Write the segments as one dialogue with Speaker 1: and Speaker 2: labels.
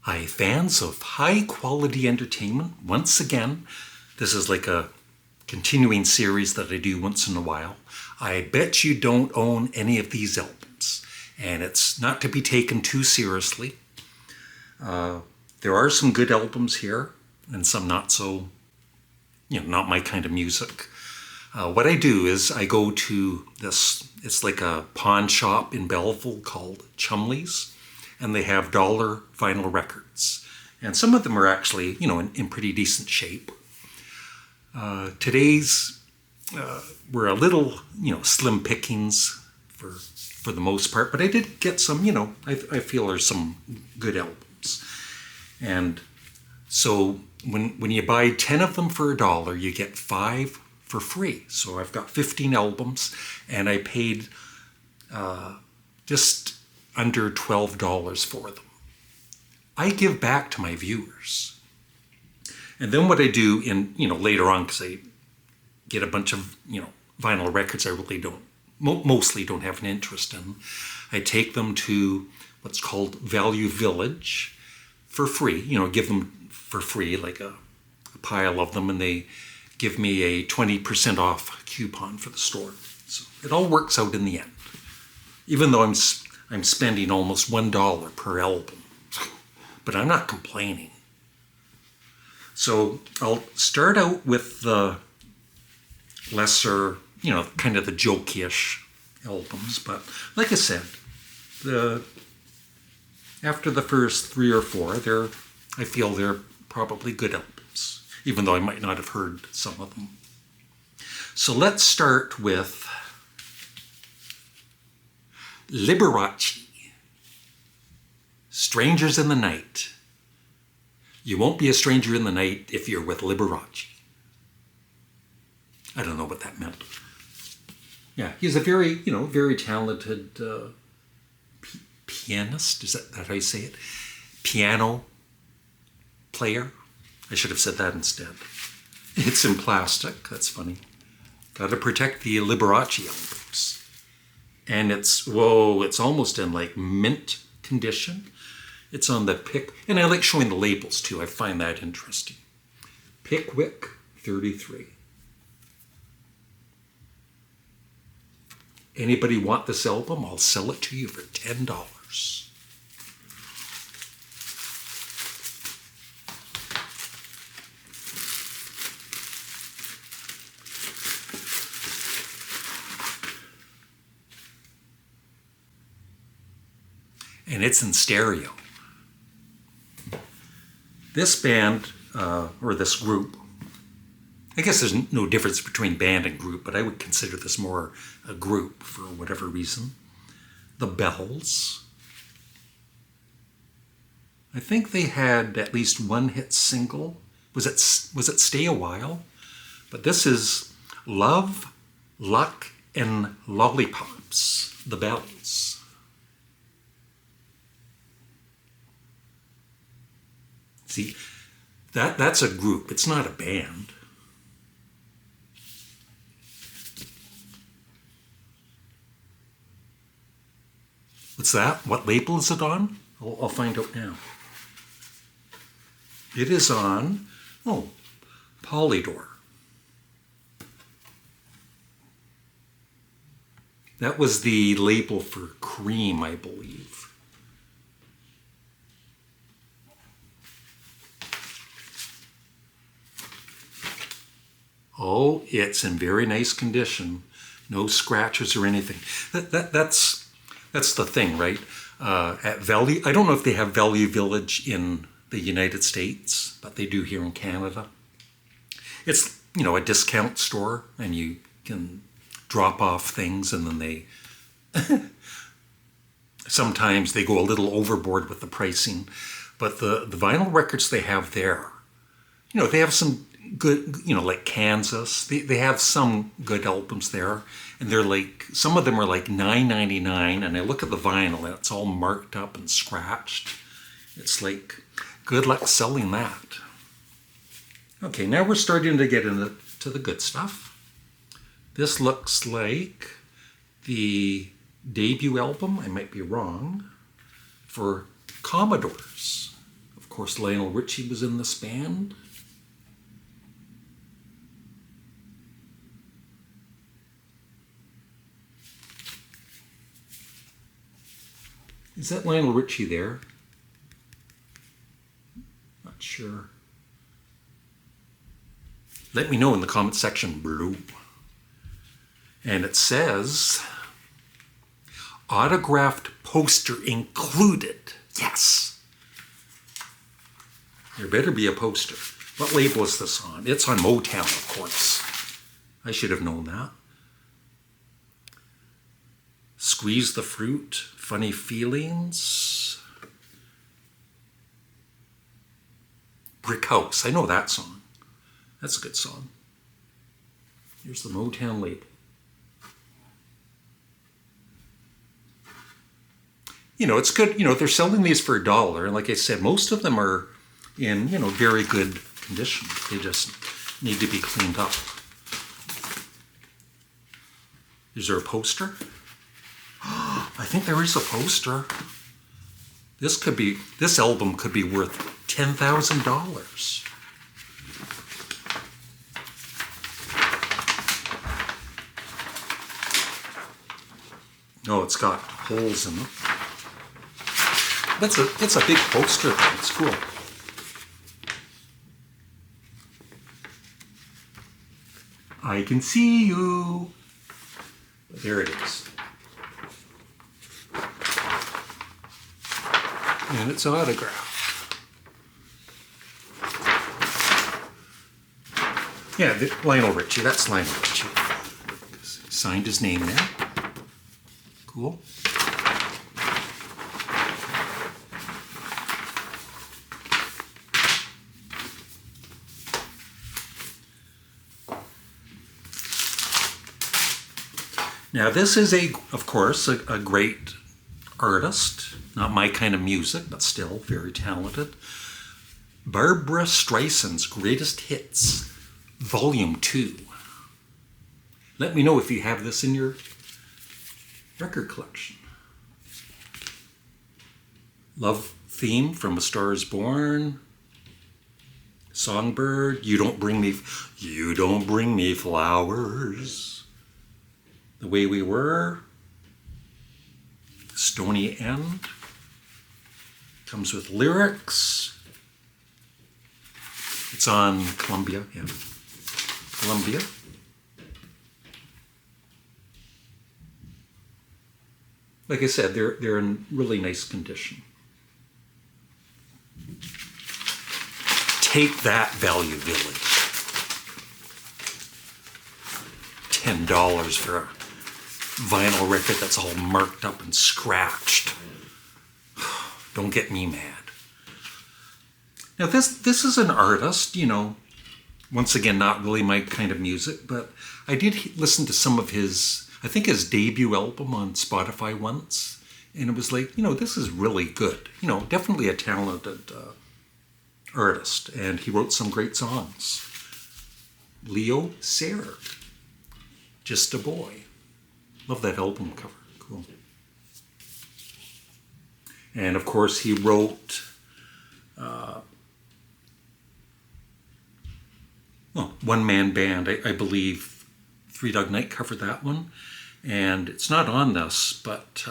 Speaker 1: Hi, fans of high-quality entertainment. Once again, this is like a continuing series that I do once in a while. I bet you don't own any of these albums, and it's not to be taken too seriously. There are some good albums here, and some not so, not my kind of music. What I do is I go to this, it's like a pawn shop in Belleville called Chumley's, and they have dollar vinyl records. And some of them are actually, in pretty decent shape. Today's were a little, slim pickings for the most part, but I did get some, I feel are some good albums. And so when you buy 10 of them for $1, you get 5 for free. So I've got 15 albums, and I paid just under $12 for them. I give back to my viewers. And then what I do in, later on, because I get a bunch of, vinyl records I really don't, mostly don't have an interest in, I take them to what's called Value Village for free, give them for free, like a pile of them, and they give me a 20% off coupon for the store. So it all works out in the end. Even though I'm spending almost $1 per album, but I'm not complaining. So I'll start out with the lesser, kind of the jokey-ish albums. But like I said, after the first 3 or 4, I feel they're probably good albums, even though I might not have heard some of them. So let's start with Liberace, Strangers in the Night. You won't be a stranger in the night if you're with Liberace. I don't know what that meant. Yeah, he's a very, very talented pianist. Is that how you say it? Piano player. I should have said that instead. It's in plastic. That's funny. Got to protect the Liberace albums. And it's almost in like mint condition. It's on the and I like showing the labels too. I find that interesting. Pickwick 33. Anybody want this album? I'll sell it to you for $10. And it's in stereo. This band, or this group, I guess there's no difference between band and group, but I would consider this more a group for whatever reason. The Bells. I think they had at least one hit single. Was it Stay a While? But this is Love, Luck, and Lollipops. The Bells. See, that's a group. It's not a band. What's that? What label is it on? I'll find out now. It is on, Polydor. That was the label for Cream, I believe. Oh, it's in very nice condition. No scratches or anything. That's the thing, right? At Value, I don't know if they have Value Village in the United States, but they do here in Canada. It's, a discount store, and you can drop off things, and then they sometimes they go a little overboard with the pricing. But the vinyl records they have there, they have some good, like Kansas. They have some good albums there, and they're like, some of them are like $9.99, and I look at the vinyl and it's all marked up and scratched. It's like, good luck selling that. Okay, now we're starting to get into the good stuff. This looks like the debut album, I might be wrong, for Commodores. course, Lionel Richie was in this band. Is that Lionel Richie there? Not sure. Let me know in the comment section below. And it says, autographed poster included. Yes. There better be a poster. What label is this on? It's on Motown, of course. I should have known that. Squeeze the Fruit, Funny Feelings. Brick House, I know that song. That's a good song. Here's the Motown label. You know, it's good, you know, they're selling these for $1. And like I said, most of them are in, you know, very good condition. They just need to be cleaned up. Is there a poster? I think there is a poster. This album could be worth $10,000. Oh, it's got holes in it. That's a big poster. It's cool. I can see you. There it is. And it's autographed. Yeah, Lionel Richie. That's Lionel Richie. Signed his name there. Cool. Now this is of course, a great artist. Not my kind of music, but still very talented. Barbra Streisand's Greatest Hits, Volume 2. Let me know if you have this in your record collection. Love Theme from A Star Is Born. Songbird, You Don't Bring Me Flowers. The Way We Were. Stony End. Comes with lyrics. It's on Columbia, yeah. Columbia. Like I said, they're in really nice condition. Take that, Value Village. $10 for a vinyl record that's all marked up and scratched. Don't get me mad. Now this is an artist, you know, once again, not really my kind of music, but I did listen to some of his, I think his debut album on Spotify once, and it was like, you know, this is really good. You know, definitely a talented artist, and he wrote some great songs. Leo Sayer, Just a Boy. Love that album cover. Cool. And of course, he wrote One Man Band. I believe Three Dog Night covered that one. And it's not on this, but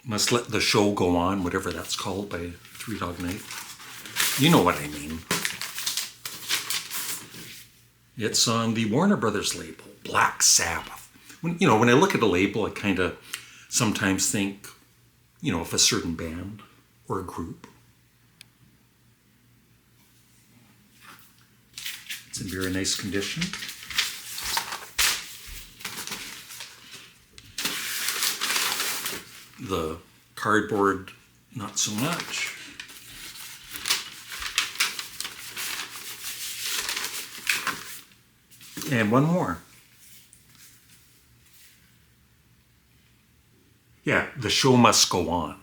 Speaker 1: Must Let the Show Go On, whatever that's called, by Three Dog Night. You know what I mean. It's on the Warner Brothers label, Black Sabbath. When I look at a label, I kind of sometimes think, you know, of a certain band or a group. It's in very nice condition. The cardboard, not so much. And one more. Yeah, The Show Must Go On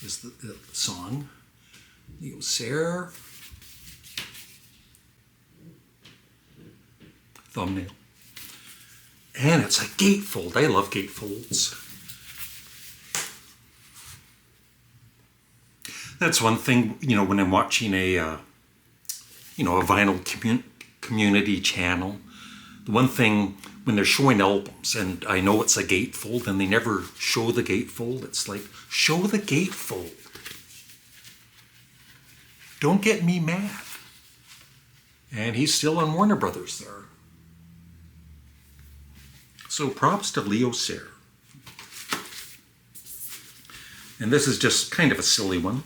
Speaker 1: is the song. Leo Sayer. Thumbnail. And it's a gatefold. I love gatefolds. That's one thing, when I'm watching a vinyl community channel. The one thing, when they're showing albums, and I know it's a gatefold, and they never show the gatefold, it's like, show the gatefold. Don't get me mad. And he's still on Warner Brothers there. So props to Leo Sayer. And this is just kind of a silly one,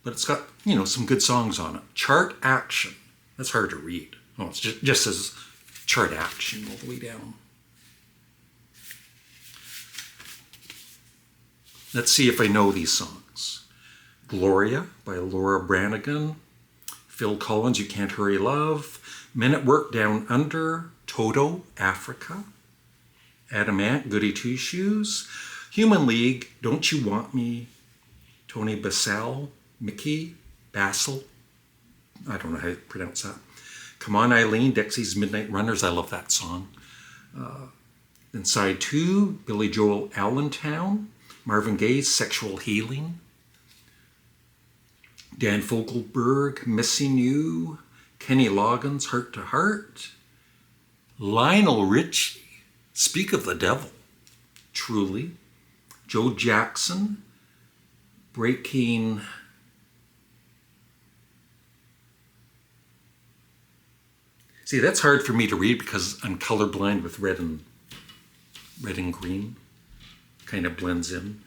Speaker 1: but it's got, some good songs on it. Chart Action. That's hard to read. Oh, it's just says Chart Action all the way down. Let's see if I know these songs. Gloria by Laura Branigan. Phil Collins, You Can't Hurry Love. Men at Work Down Under. Toto, Africa. Adam Ant, Goody Two Shoes. Human League, Don't You Want Me. Tony Bassell, Mickey, Bassel. I don't know how to pronounce that. Come On Eileen, Dexy's Midnight Runners. I love that song. Then side 2, Billy Joel, Allentown. Marvin Gaye's Sexual Healing. Dan Fogelberg, Missing You. Kenny Loggins, Heart to Heart. Lionel Richie, Speak of the Devil. Truly. Joe Jackson, Breaking... See, that's hard for me to read because I'm colorblind with red and green. Kind of blends in.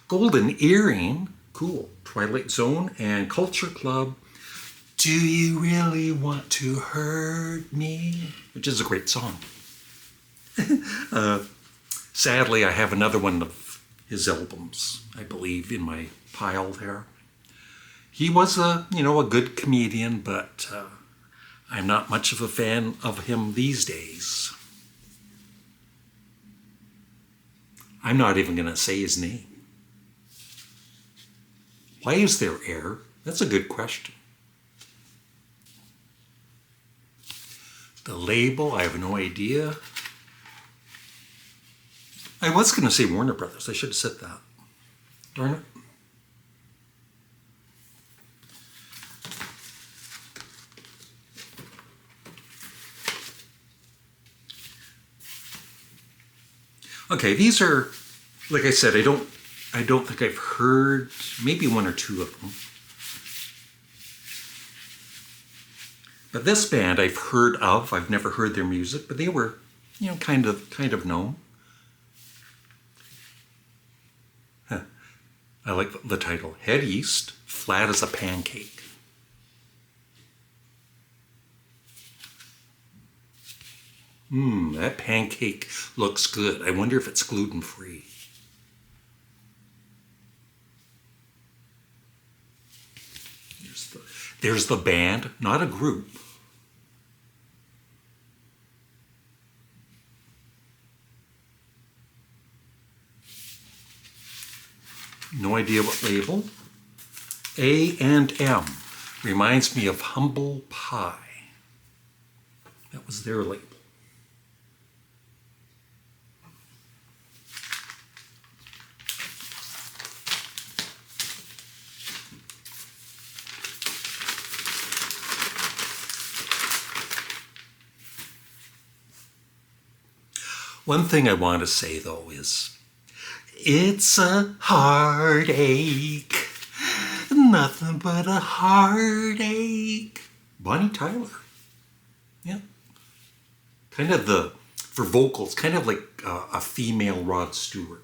Speaker 1: Golden Earring, cool. Twilight Zone and Culture Club. Do You Really Want to Hurt Me? Which is a great song. Sadly, I have another one of his albums, I believe, in my pile there. He was a good comedian, but I'm not much of a fan of him these days. I'm not even going to say his name. Why is there air? That's a good question. The label, I have no idea. I was going to say Warner Brothers. I should have said that. Darn it. Okay, these are, like I said, I don't think I've heard maybe one or two of them. But this band I've heard of. I've never heard their music, but they were, kind of known. I like the title. Head East, Flat as a Pancake. That pancake looks good. I wonder if it's gluten-free. There's the band, not a group. No idea what label. A&M reminds me of Humble Pie. That was their label. One thing I want to say, though, is it's a heartache, nothing but a heartache. Bonnie Tyler. Yeah. Kind of for vocals, kind of like a female Rod Stewart.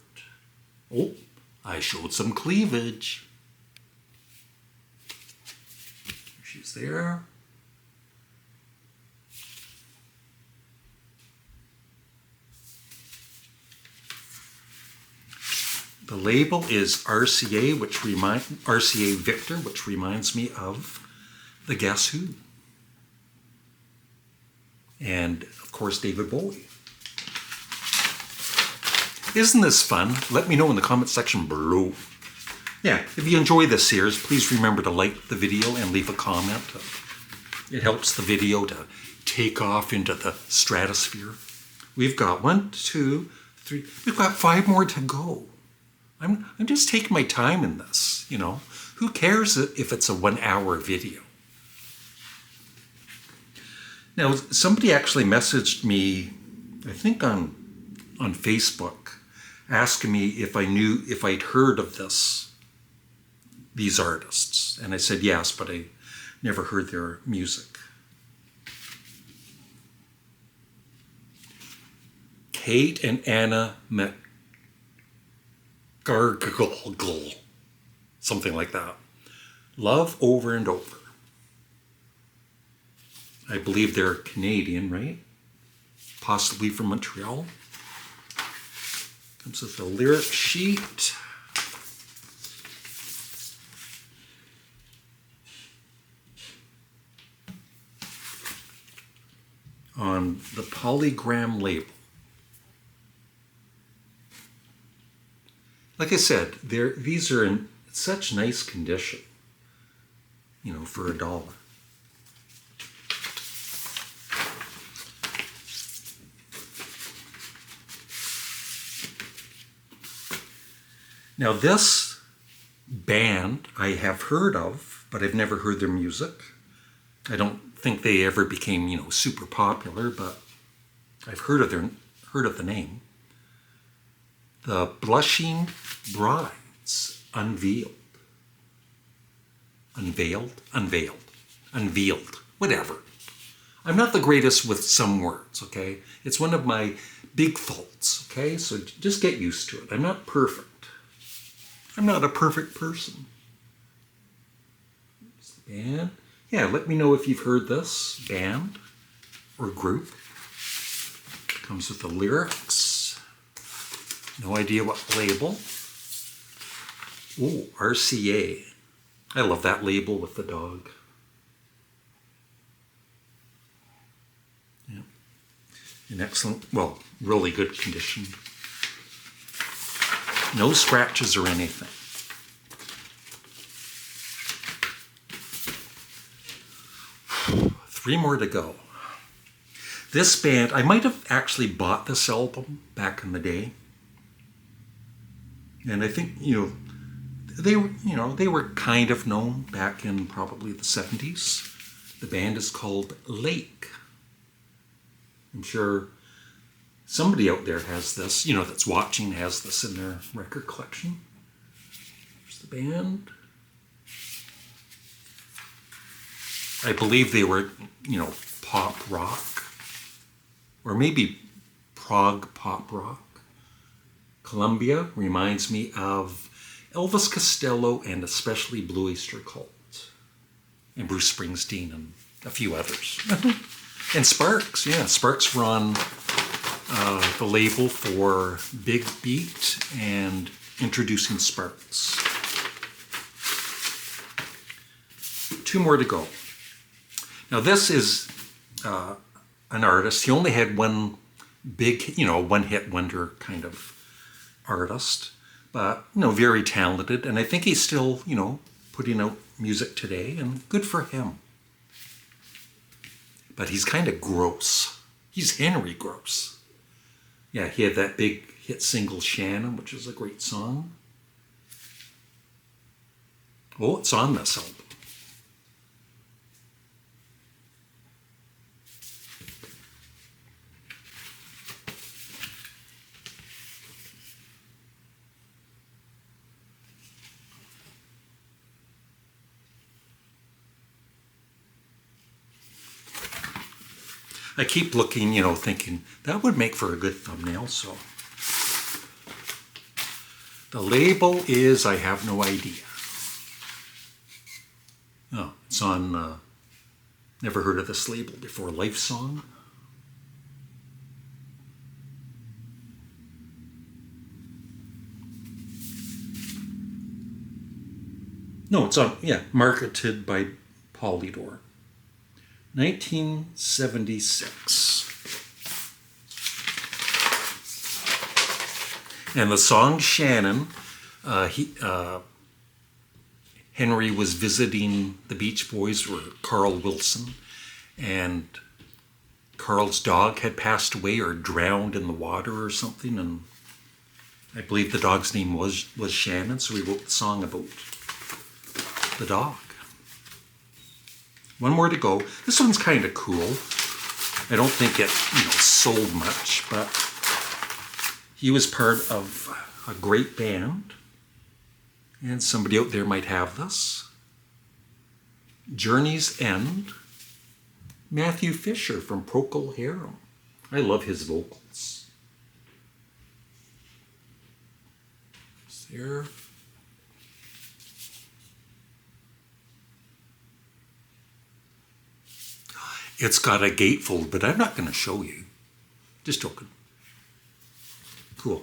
Speaker 1: Oh, I showed some cleavage. She's there. The label is RCA, RCA Victor, which reminds me of the Guess Who. And, of course, David Bowie. Isn't this fun? Let me know in the comment section below. Yeah, if you enjoy this series, please remember to like the video and leave a comment. It helps the video to take off into the stratosphere. We've got 1, 2, 3. We've got 5 more to go. I'm just taking my time in this, Who cares if it's a 1 hour video? Now, somebody actually messaged me, I think on Facebook, asking me if I'd heard of these artists. And I said yes, but I never heard their music. Kate and Anna McCartney, something like that. Love Over and Over. I believe they're Canadian, right? Possibly from Montreal. Comes with a lyric sheet. On the polygram label. Like I said, these are in such nice condition, for $1. Now this band I have heard of, but I've never heard their music. I don't think they ever became, super popular, but I've heard of the name. The Blushing Brides Unveiled, whatever. I'm not the greatest with some words, okay? It's one of my big faults, okay? So just get used to it. I'm not perfect. I'm not a perfect person. And yeah, let me know if you've heard this band or group. Comes with the lyrics. No idea what label. Oh, RCA. I love that label with the dog. Yeah. In excellent, well, really good condition. No scratches or anything. Three more to go. This band, I might have actually bought this album back in the day. And I think, they were kind of known back in probably the 70s. The band is called Lake. I'm sure somebody out there has this, that's watching has this in their record collection. There's the band. I believe they were, pop rock. Or maybe prog pop rock. Columbia reminds me of Elvis Costello and especially Blue Oyster Cult. And Bruce Springsteen and a few others. And Sparks, yeah. Sparks were on the label for Big Beat and Introducing Sparks. 2 more to go. Now this is an artist. He only had one big, one-hit wonder kind of artist, but, very talented. And I think he's still, putting out music today, and good for him. But he's kind of gross. He's Henry Gross. Yeah, he had that big hit single, Shannon, which is a great song. Oh, it's on this album. I keep looking, thinking that would make for a good thumbnail, so. The label is I Have No Idea. Oh, it's on, never heard of this label before, Life Song. No, it's on, marketed by Polydor. 1976. And the song Shannon, Henry was visiting the Beach Boys, or Carl Wilson, and Carl's dog had passed away or drowned in the water or something, and I believe the dog's name was Shannon, so he wrote the song about the dog. One more to go. This one's kind of cool. I don't think it, sold much, but he was part of a great band. And somebody out there might have this. Journey's End. Matthew Fisher from Procol Harum. I love his vocals. There. It's got a gatefold, but I'm not going to show you. Just joking. Cool.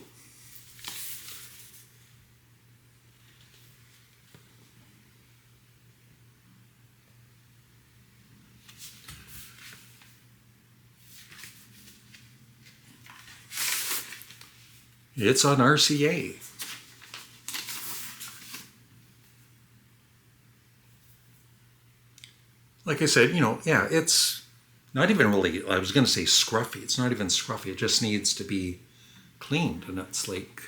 Speaker 1: It's on RCA. Like I said, it's not even really, I was going to say scruffy. It's not even scruffy. It just needs to be cleaned, and it's like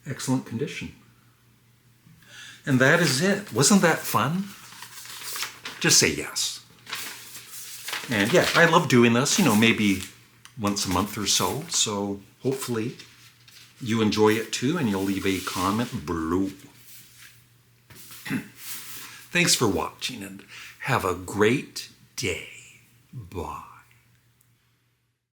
Speaker 1: excellent condition. And that is it. Wasn't that fun? Just say yes. And yeah, I love doing this, maybe once a month or so. So hopefully you enjoy it too, and you'll leave a comment below. Thanks for watching, and have a great day. Bye.